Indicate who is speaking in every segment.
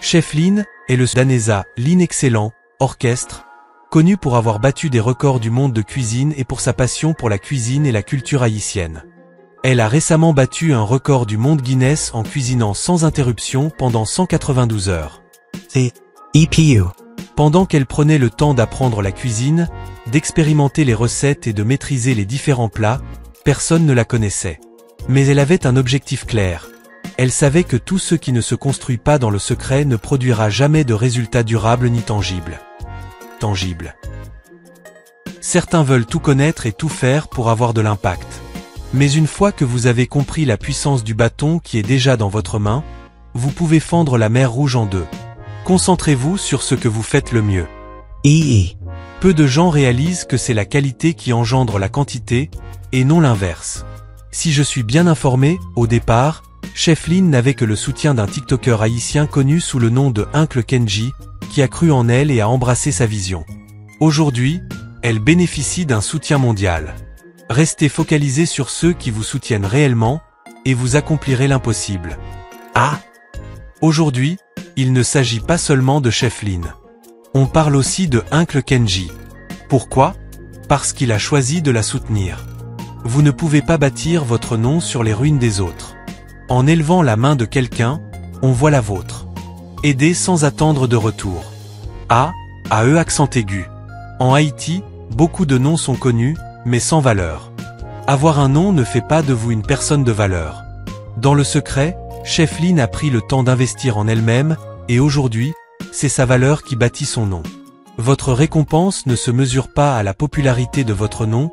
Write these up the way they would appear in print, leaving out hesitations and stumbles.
Speaker 1: Chef Lin est le Danesa Lin Excellent Orchestre, connu pour avoir battu des records du monde de cuisine et pour sa passion pour la cuisine et la culture haïtienne. Elle a récemment battu un record du monde Guinness en cuisinant sans interruption pendant 192 heures.
Speaker 2: C'est EPU.
Speaker 1: Pendant qu'elle prenait le temps d'apprendre la cuisine, d'expérimenter les recettes et de maîtriser les différents plats, personne ne la connaissait. Mais elle avait un objectif clair. Elle savait que tout ce qui ne se construit pas dans le secret ne produira jamais de résultats durables ni tangibles. Certains veulent tout connaître et tout faire pour avoir de l'impact. Mais une fois que vous avez compris la puissance du bâton qui est déjà dans votre main, vous pouvez fendre la mer Rouge en deux. Concentrez-vous sur ce que vous faites le mieux. Peu de gens réalisent que c'est la qualité qui engendre la quantité, et non l'inverse. Si je suis bien informé, au départ, Chef Lin n'avait que le soutien d'un TikToker haïtien connu sous le nom de Uncle Kenji, qui a cru en elle et a embrassé sa vision. Aujourd'hui, elle bénéficie d'un soutien mondial. Restez focalisé sur ceux qui vous soutiennent réellement, et vous accomplirez l'impossible. Aujourd'hui, il ne s'agit pas seulement de Chef Lin. On parle aussi de Uncle Kenji. Pourquoi? Parce qu'il a choisi de la soutenir. Vous ne pouvez pas bâtir votre nom sur les ruines des autres. En élevant la main de quelqu'un, on voit la vôtre. Aidez sans attendre de retour. A-E accent aigu. En Haïti, beaucoup de noms sont connus, mais sans valeur. Avoir un nom ne fait pas de vous une personne de valeur. Dans le secret, Chef Lin a pris le temps d'investir en elle-même, et aujourd'hui, c'est sa valeur qui bâtit son nom. Votre récompense ne se mesure pas à la popularité de votre nom,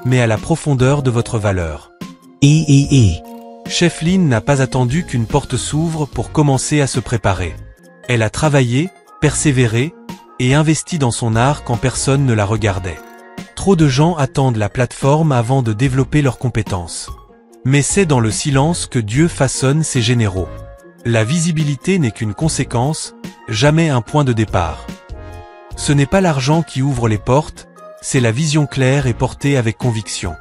Speaker 1: mais à la profondeur de votre valeur. Chef Lin n'a pas attendu qu'une porte s'ouvre pour commencer à se préparer. Elle a travaillé, persévéré, et investi dans son art quand personne ne la regardait. Trop de gens attendent la plateforme avant de développer leurs compétences. Mais c'est dans le silence que Dieu façonne ses généraux. La visibilité n'est qu'une conséquence, jamais un point de départ. Ce n'est pas l'argent qui ouvre les portes, c'est la vision claire et portée avec conviction.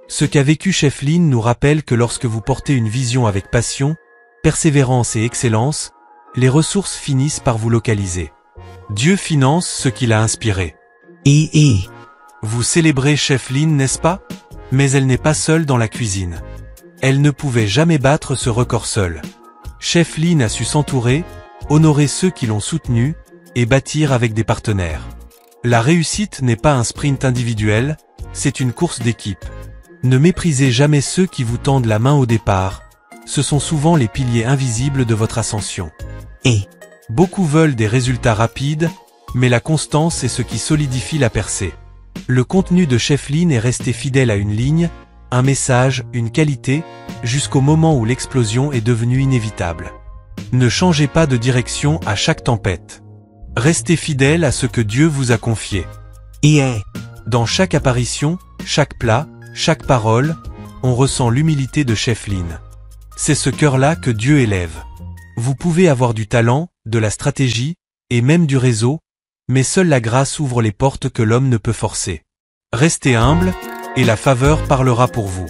Speaker 1: Ce qu'a vécu Chef Lin nous rappelle que lorsque vous portez une vision avec passion, persévérance et excellence, les ressources finissent par vous localiser. Dieu finance ce qu'il a inspiré. Vous célébrez Chef Lin, n'est-ce pas? Mais elle n'est pas seule dans la cuisine. Elle ne pouvait jamais battre ce record seule. Chef Lin a su s'entourer, honorer ceux qui l'ont soutenue, et bâtir avec des partenaires. La réussite n'est pas un sprint individuel, c'est une course d'équipe. Ne méprisez jamais ceux qui vous tendent la main au départ. Ce sont souvent les piliers invisibles de votre ascension. Beaucoup veulent des résultats rapides, mais la constance est ce qui solidifie la percée. Le contenu de Chef Lin est resté fidèle à une ligne, un message, une qualité, jusqu'au moment où l'explosion est devenue inévitable. Ne changez pas de direction à chaque tempête. Restez fidèle à ce que Dieu vous a confié. Dans chaque apparition, chaque plat, chaque parole, on ressent l'humilité de Chef Lin. C'est ce cœur-là que Dieu élève. Vous pouvez avoir du talent, de la stratégie, et même du réseau, mais seule la grâce ouvre les portes que l'homme ne peut forcer. Restez humble, et la faveur parlera pour vous.